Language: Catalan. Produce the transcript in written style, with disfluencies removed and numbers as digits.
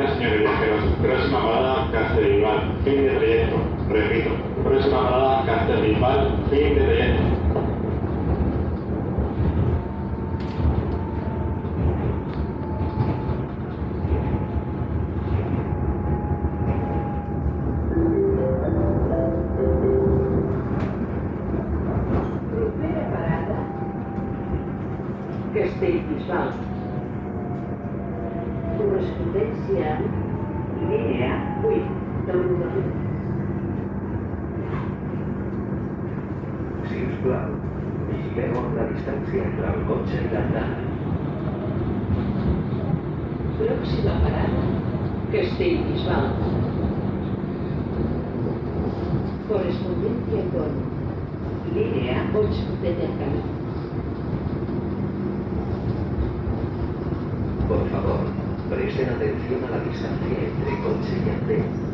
días, señores viajeros. Próxima parada, Castellbisbal. Fin de trayecto. Repito. Próxima parada, Castellbisbal. Fin de trayecto. Propera parada, Castellbisbal. Correspondència amb línia 8 del rodaliu. Sisplau, vigileu amb la distància entre el cotxe i l'andana. Pròxima parada, Castellbisbal. Correspondencia con línea 8 de Cercanías. Por favor, presten atención a la distancia entre coche y andén.